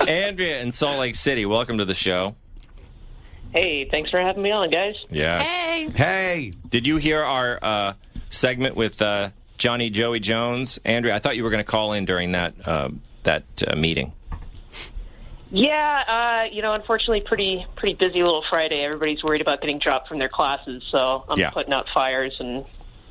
Andrea in Salt Lake City, welcome to the show. Hey, thanks for having me on, guys. Yeah. Hey. Did you hear our segment with Johnny Joey Jones? Andrea, I thought you were going to call in during that meeting. Yeah, unfortunately, pretty busy little Friday. Everybody's worried about getting dropped from their classes, so I'm putting out fires and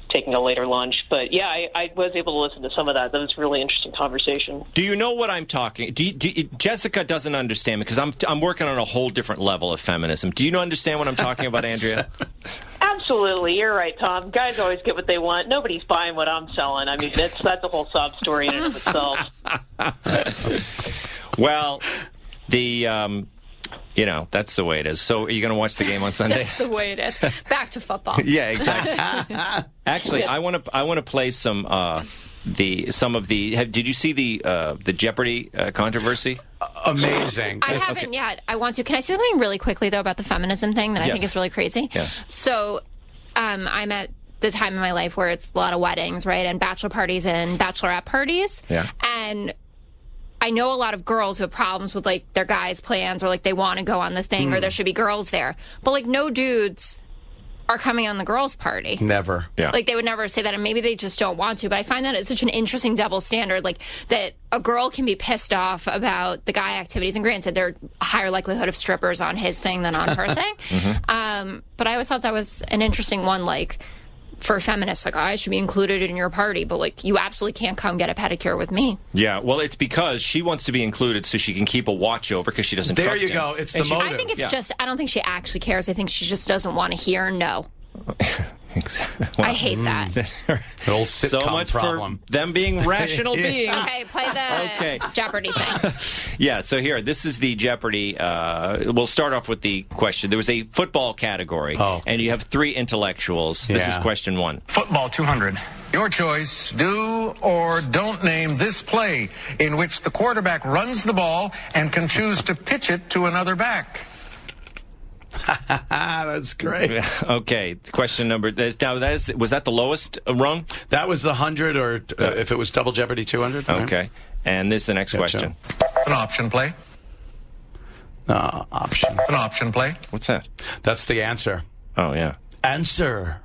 taking a later lunch. But yeah, I was able to listen to some of that. That was a really interesting conversation. Do you know what I'm talking? Jessica doesn't understand me because I'm working on a whole different level of feminism. Do you understand what I'm talking about, Andrea? Absolutely, you're right, Tom. Guys always get what they want. Nobody's buying what I'm selling. I mean, that's a whole sob story in and of itself. Well, that's the way it is. So are you going to watch the game on Sunday? That's the way it is. Back to football. Yeah, exactly. Actually, I want to play some of the. Did you see the Jeopardy controversy? Amazing. I haven't yet. I want to. Can I say something really quickly though about the feminism thing that I think is really crazy? Yes. So, I'm at the time in my life where it's a lot of weddings, right, and bachelor parties and bachelorette parties. Yeah. And I know a lot of girls who have problems with, like, their guys' plans or, like, they want to go on the thing or there should be girls there. But, like, no dudes are coming on the girls' party. Never. Yeah. Like, they would never say that, and maybe they just don't want to. But I find that it's such an interesting double standard, like, that a girl can be pissed off about the guy activities. And granted, there's a higher likelihood of strippers on his thing than on her thing. But I always thought that was an interesting one, like, for feminists, like, I should be included in your party, but, like, you absolutely can't come get a pedicure with me. Yeah, well, it's because she wants to be included so she can keep a watch over because she doesn't trust him. There you go. It's the motive. I think it's just, I don't think she actually cares. I think she just doesn't want to hear no. Well, I hate that. The old sitcom so much problem. for them being rational beings. Okay, play the Jeopardy thing. Yeah, so here, this is the Jeopardy. We'll start off with the question. There was a football category, and you have three intellectuals. This is question one. Football 200. Your choice. Do or don't name this play in which the quarterback runs the ball and can choose to pitch it to another back. That's great. Okay, question number. Was that the lowest rung? That was the 100, or if it was Double Jeopardy 200. Okay, right. And this is the next question. It's an option play. Option. It's an option play. What's that? That's the answer. Oh, yeah. Answer.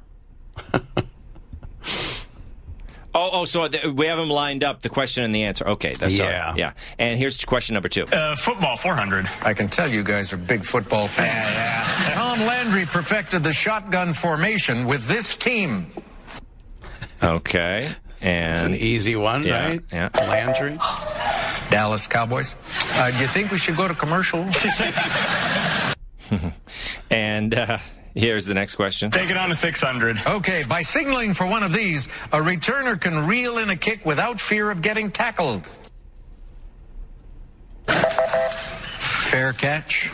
So we have them lined up, the question and the answer. Okay, that's all right. Yeah. And here's question number two. Football 400. I can tell you guys are big football fans. Tom Landry perfected the shotgun formation with this team. Okay. And it's an easy one, right? Yeah. Landry. Dallas Cowboys. Do you think we should go to commercial? And here's the next question. Take it on to 600. Okay, by signaling for one of these, a returner can reel in a kick without fear of getting tackled. Fair catch.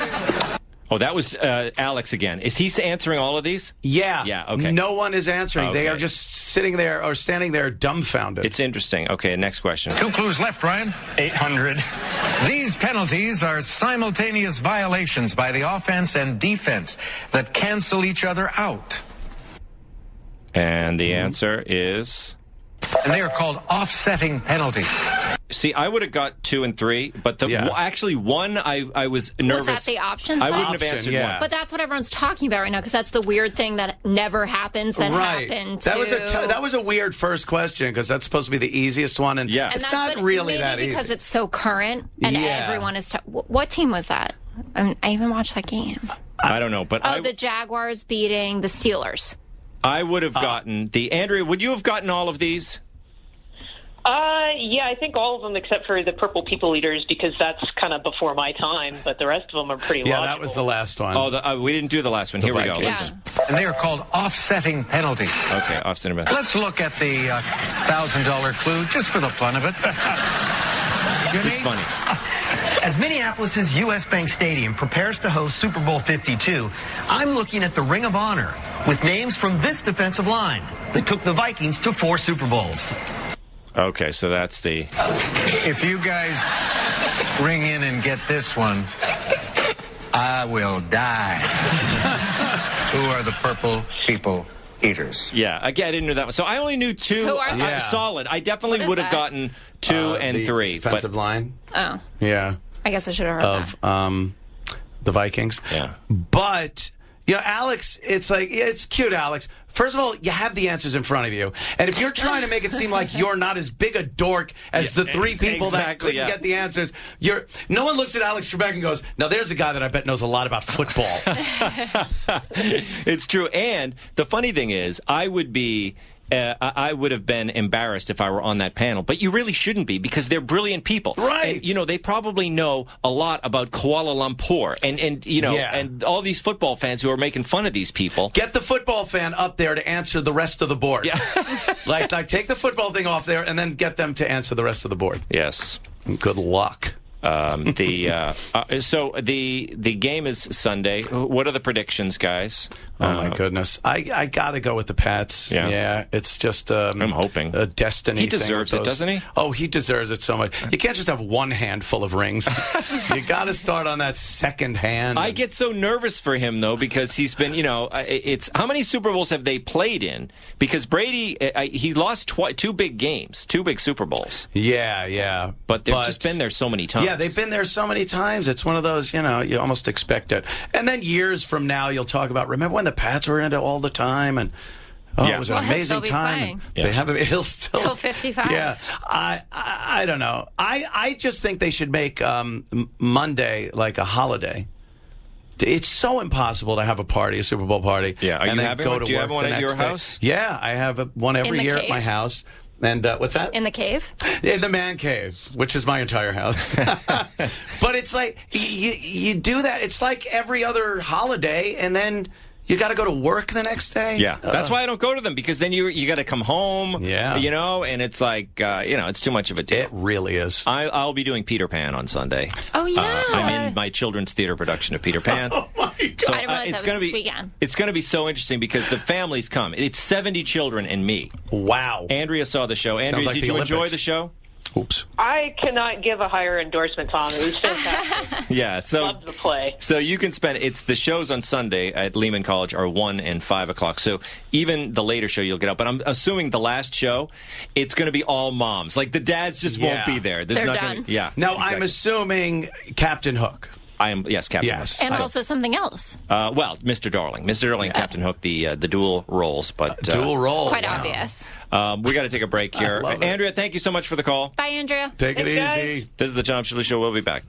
Oh, that was Alex again. Is he answering all of these? Yeah. Yeah, okay. No one is answering. Okay. They are just sitting there or standing there dumbfounded. It's interesting. Okay, next question. 2 clues left, Ryan. 800. These penalties are simultaneous violations by the offense and defense that cancel each other out. And the answer is? And they are called offsetting penalties. See, I would have got 2 and 3, but actually one I was nervous. Was that the option? I wouldn't have answered one. But that's what everyone's talking about right now, because that's the weird thing that never happens that happened to... That was a weird first question, because that's supposed to be the easiest one, and it's not really that easy. Because it's so current, and everyone is... What team was that? I even watched that game. I don't know, but... the Jaguars beating the Steelers. I would have gotten the... Andrea, would you have gotten all of these? Yeah, I think all of them except for the Purple People Eaters, because that's kind of before my time, but the rest of them are pretty logical. Yeah, that was the last one. Oh, we didn't do the last one. Here we go. Yeah. And they are called offsetting penalties. Okay, offsetting penalties. Let's look at the $1,000 clue, just for the fun of it. It's funny. As Minneapolis' U.S. Bank Stadium prepares to host Super Bowl 52, I'm looking at the Ring of Honor with names from this defensive line that took the Vikings to 4 Super Bowls. Okay, so that's the... If you guys ring in and get this one, I will die. Who are the Purple People eaters. Yeah, again, I didn't know that one. So I only knew 2 Who are they? solid. I definitely would have gotten 2 and 3. Defensive line. Oh. Yeah. I guess I should have heard that. The Vikings. Yeah. But, Alex, it's like, it's cute, Alex. First of all, you have the answers in front of you. And if you're trying to make it seem like you're not as big a dork as the 3 people that couldn't get the answers, no one looks at Alex Trebek and goes, now there's a guy that I bet knows a lot about football. It's true. And the funny thing is, I would have been embarrassed if I were on that panel, but you really shouldn't be because they're brilliant people. Right. And, they probably know a lot about Kuala Lumpur and all these football fans who are making fun of these people. Get the football fan up there to answer the rest of the board. Yeah. like take the football thing off there and then get them to answer the rest of the board. Yes. Good luck. So the game is Sunday. What are the predictions, guys? Oh my goodness, I gotta go with the Pats. Yeah, it's just I'm hoping a destiny. He deserves it, doesn't he? Oh, he deserves it so much. You can't just have one handful of rings. You got to start on that second hand. I get so nervous for him though because he's been, it's how many Super Bowls have they played in? Because Brady, he lost 2 big games, 2 big Super Bowls. Yeah. But they've just been there so many times. Yeah, they've been there so many times. It's one of those, you almost expect it. And then years from now, you'll talk about, remember when the Pats were into all the time? And it was an amazing time. He'll still till 55. Yeah, I don't know. I just think they should make Monday like a holiday. It's so impossible to have a Super Bowl party. Yeah, and then go to do you work have one the at next your day. house? Yeah, I have one every year at my house. And what's that? In the cave? In the man cave, which is my entire house. But it's like, you do that. It's like every other holiday, and then you got to go to work the next day. Yeah, that's why I don't go to them, because then you got to come home, and it's like, it's too much of a deal. It really is. I'll be doing Peter Pan on Sunday. Oh, yeah. I'm in my children's theater production of Peter Pan. Oh, my God. So, I didn't realize that was this weekend. It's going to be so interesting because the families come. It's 70 children and me. Wow. Andrea saw the show. Andrea, did you enjoy the show? Oops. I cannot give a higher endorsement, Tom. It was fantastic. Yeah, so loved the play. So you can spend the shows on Sunday at Lehman College are 1 and 5 o'clock. So even the later show you'll get out. But I'm assuming the last show, it's going to be all moms. Like the dads just won't be there. They're done. Now exactly. I'm assuming Captain Hook. I am, yes, Captain Hook. And also something else. Well, Mr. Darling. Mr. Darling and Captain Hook, the dual roles. But dual role. Quite obvious. We got to take a break here. Andrea, thank you so much for the call. Bye, Andrea. Take it easy. Guys. This is the Tom Shirley Show. We'll be back.